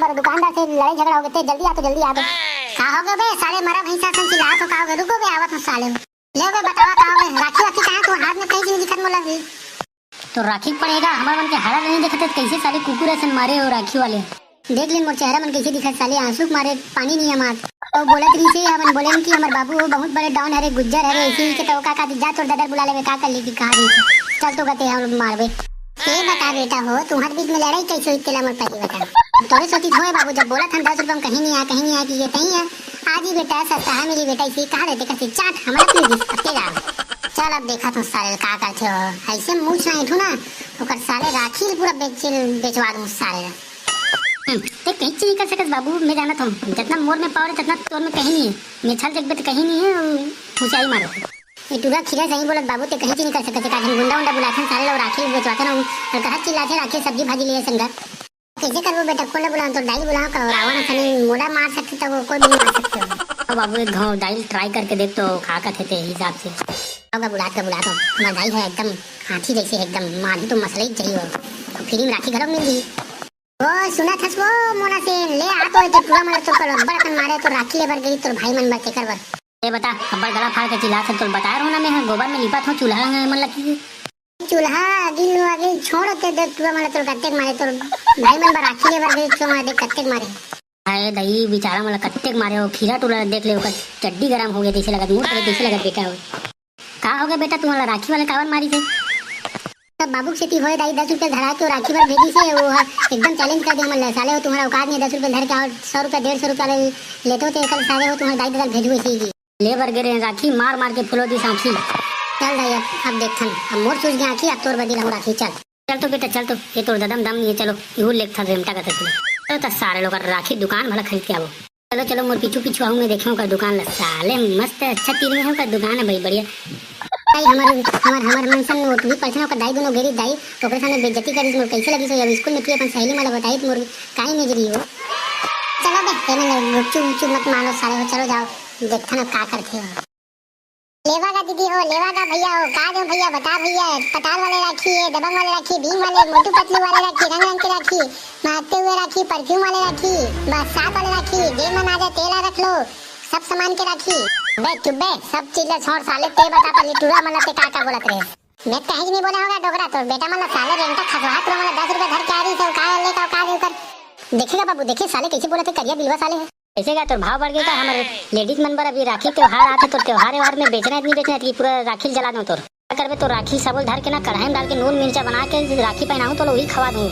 और दुकानदार से लड़ाई झगड़ा हो गया, जल्दी आ तो जल्दी आ दो। का हो गए बे साले, मरा भैंसा सन चिल्ला तो का हो गए, रुको बे आवत हूं साले। ले बे बतावा का हो गए, राखी वाखी कहां, तो हाथ में कहीं नहीं दिखत मोला भी। तो राखी पड़ेगा हमार मन के हाड़ा नहीं देखते कैसे साले कुकुर ऐसे मारे हो राखी वाले। देख लेन मोर चेहरा मन कैसे दिखत साले, आंसू मारे पानी नहीं हमार। तो बोलत रही से हमन बोलेन कि हमर बाबू बहुत बड़े डाउन हरे, गुज्जर हरे, इसी के तो का जा तोर दादा बुला लेवे, का कर ली कि कहा रही चल तो गते हम मारबे। ए बता बेटा हो तुम्हारे बीच में लड़ाई कैसे हुई तेला मोर पति बता। तोरे सोची होए बाबू जब बोला था 10 रुपए कहीं नहीं आ कि ये कहीं है आज ही बेटा सस्ता है मेरी बेटा, इसी कहा देते कैसे चाट हमारा प्लीज पत्ते जा। चल अब देखा तो साले का करते हो, ऐसे मुंह ना इठू ना ओकर साले राखी पूरा बेचवा दूं साले। ते कहीं चीज नहीं कर सकत बाबू, मैं जानत हूं जितना मोर में पावर है तोर में कहीं नहीं है, मैं छल देखबे तो कहीं नहीं है, ऊंचाई मारो ये टूरा खिला सही बोलत बाबू, ते कहीं चीज नहीं कर सकत का गुंडा उंडा बुलाथन साले लोग राखी बेचवाते ना और कहा चिल्लाते राखी सब्जी भाजी लिए संगा कैसे करबो बेटा, कोले बुलाओ तो डाई बुलाओ का रावण सनी मोड़ा मार सकते तो वो कोई भी मार सकते हो। बाबू एक घाव डाई ट्राई करके देख तो खा का थे हिसाब से होगा, बुला दो हमारा डाई है एकदम हाथी जैसे एकदम मार तो मसला ही चाहिए तो फ्री में राखी घर मिल गई। वो सुना था वो मोना से ले आ तो पूरा मतलब तो कर बड़कन मारे तो राखी ले भर गई तो भाई मन बचे कर ये बता अब्बड़ गला फाड़ के चिल्ला तो बता रहा हूं ना मैं गोबर में लिपा था चूल्हा मन लगी चूल्हा आगे छोड़ते देख पूरा मतलब तो कत्ते मारे तो भाई मन राखी ले भर गई तो मारे कत्ते मारे आए दही बेचारा मतलब कत्ते मारे हो खीरा टूला देख ले ओकर चड्डी गरम हो गई जैसे लगा मुंह पे जैसे लगा बेटा हो का हो गया बेटा तुम्हारा राखी वाले कावन मारी थे तब बाबू खेती होए दाई 10 रुपए धरा के राखी पर भेजी से वो एकदम चैलेंज कर दे मतलब साले हो तुम्हारा औकात नहीं 10 रुपए धर के और 100 रुपए 150 रुपए लेते हो तो एकल साले हो तुम्हारे दाई दादा भेजू ऐसे ही लेबर गिरे राखी मार मार के फुलो दी साखी। चल दाई अब देखथन अब मोर सूझ गया आखी अब तोर बदी रहू राखी चल तो बेटा चल तो ये तोर ददम दम नहीं है चलो इहू लेख था रेमटा का चलो तो सारे लोग राखी दुकान भला खरीद के आवो चलो चलो मोर पीछू आऊं मैं देखूं का दुकान साले मस्त अच्छा तीन में का दुकान है भाई बढ़िया भाई हमार मनसन वो भी पर्सनल का दाई दोनों गेरी दाई ओकरे सामने बेइज्जती करी मोर कैसे लगी सो अब स्कूल में थी अपन सहेली मला बताई मोर काई नहीं जरी हो चलो बे एने गुपचुप मत मानो साले चलो जाओ देखना ना का करते हो। लेवा का दीदी हो लेवा का भैया हो का दो भैया बता भैया पताल वाले राखी है दबंग वाले राखी भीम वाले मोटू पतलू वाले राखी रंग रंग की राखी महकते हुए राखी परफ्यूम वाले राखी बरसात वाले राखी दे मन आजा तेला रख लो सब सामान के राखी बे चुब्बे सब चीज छोड़ साले ते बता पली टूरा मला ते का बोलत रहे मैं कहीं नहीं बोला होगा डोगरा तो बेटा मला साले रेंटा खसवा तो मला 10 रुपए धर के आ रही तो का ले का दे कर देखेगा बाबू देखे साले कैसे बोलते करिया बिलवा साले ऐसे का तो भाव बढ़ गया हमारे लेडीज मन पर अभी राखी त्योहार आते तो त्योहार में बेचना इतनी बेचना कि पूरा राखी जला दो तो करबे तो राखी सबल धर के ना कढ़ाई में डाल के नून मिर्चा बना के राखी पहनाऊं तो वही खवा दूं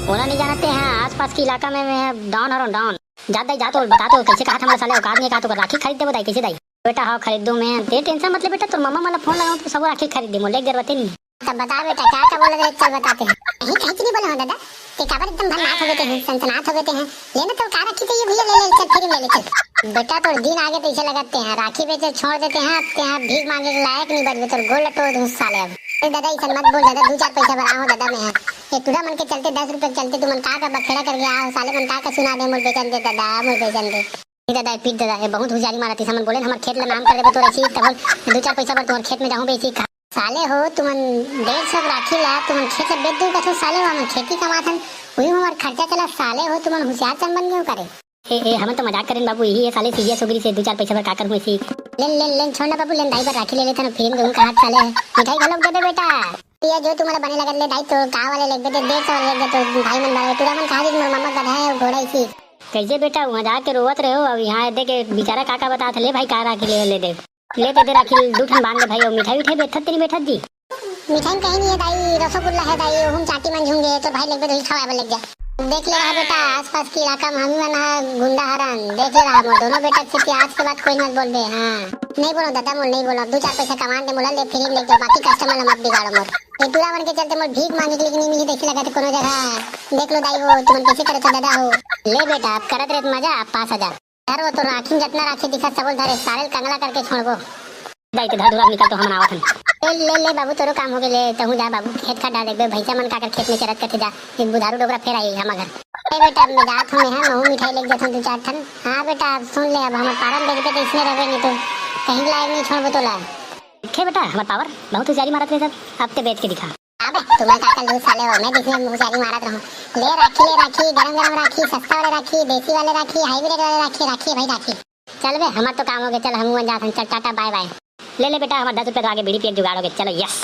बोला नहीं जानते हैं आसपास के इलाका में मैं डाउन और डाउन जा तो बता तो कैसे कहा था हमारे साले औकात नहीं कहा तो राखी खरीद दे बताई कैसे दाई बेटा हाँ खरीद दो मैं ते टेंशन मतलब बेटा तो मम्मा मला फोन लगाऊं तो सब राखी खरीद दे मोले जरूरत नहीं तब बता बेटा क्या बोल रहे चल बताते हैं कहीं कहीं नहीं बोला दादा ते काबर एकदम भरनाथ हो गए हैं सनसनात हो गए हैं लेना तो का राखी चाहिए भैया ले चल फिर ले चल बेटा तो दिन आगे पीछे लगाते हैं राखी बेचे छोड़ देते हैं अब यहाँ भीख मांगे के लायक नहीं बच तो गोल तो साले अब दादा इसे मत बोल दादा 2-4 पैसा बढ़ाओ दादा मैं ये टूरा मन के चलते 10 रुपए चलते तुम का बखेड़ा कर गया साले मन का सुना दे मोर बेचन दे दादा मोर बेचन दे दादा पीट दादा ये बहुत हुजारी मारा थी समन बोले हमारे खेत में नाम कर दे तो ऐसी तब 2-4 पैसा पर तुम्हारे खेत में जाऊं बेची साले हो तुमन 150 राखी ला तुमन खेत से बेच दो कथो साले हो हम खेती कमाथन वही हमार खर्चा चला साले हो तुमन होशियार चन बन गए करे ए हम तो मजाक करें बाबू यही है साले सीरियस हो गई से 2-4 पैसा पर का कर हुई सी लेन छोड़ना बाबू लेन दाई पर राखी ले लेता ना फिर दूं का हाथ साले मिठाई घलोक दे दे बेटा ये जो तुम्हारा बने लगा ले दाई तो का वाले ले दे 150 वाले ले दे तो भाई मन बारे टूरा मन खा दी मोर मम्मा गधा है घोड़ा इसी कैसे बेटा वहां जाके रोवत रहे हो अब यहाँ देखे बेचारा काका बता ले भाई का राखी ले दे राखी 2 ठन बांध दे भाई और मिठाई बैठत तेरी बैठत जी मिठाई कहीं नहीं है दाई रसगुल्ला है दाई हम चाटी मन झूंगे तो भाई लग दे खवाए लग जा देख ले रहा बेटा आसपास के इलाका में हम मन गुंडा हरान देख ले रहा मोर दोनों बेटा से आज के बाद कोई मत बोल दे हां नहीं बोलो दादा मोर नहीं बोलो 2-4 पैसा कमा दे मोला ले फिर ले जा बाकी कस्टमर मत बिगाड़ो मोर ये टूरा मन के चलते मोर भीख मांगे के लिए नहीं देख लगा तो कोनो जगह देख लो दाई वो तुम कैसे करे तो दादा हो ले बेटा आप करत रहे मजा 5000 यार वो तो राखी जितना राखी दिखा सबल धरे सारे कंगला करके छोड़बो दाई के धर निकल तो हम आवत ले बाबू तोरो काम हो गए ले तहु जा बाबू खेत खा डाल दे भैंसा मन काकर खेत में चरत करके जा एक बुधारू डोगरा फेर आई हम घर ए बेटा मैं जात हूं मैं महू मिठाई लेके जाता 2-4 ठन हां बेटा सुन ले अब हम पारन देख के इसमें रहे नहीं तो कहीं लायक नहीं छोड़बो तो ला देखे बेटा हमारा पावर बहुत जारी मारत रहे सब अब ते बेच के दिखा अबे तुम्हारे काकल दूध साले हो, मैं जिसमें मुंहचारी मारत रहूं। ले राखी गरम गरम राखी, सस्ता वाले राखी, देसी वाले राखी, हाइब्रिड वाले राखी, राखी है भाई राखी। चल बे हमार तो काम हो गया, चल हम जाते हैं, चल टाटा बाय बाय। ले बेटा हमारे 10 रुपए तो आगे बीड़ी पे एक जुगाड़ हो गया, चलो यस।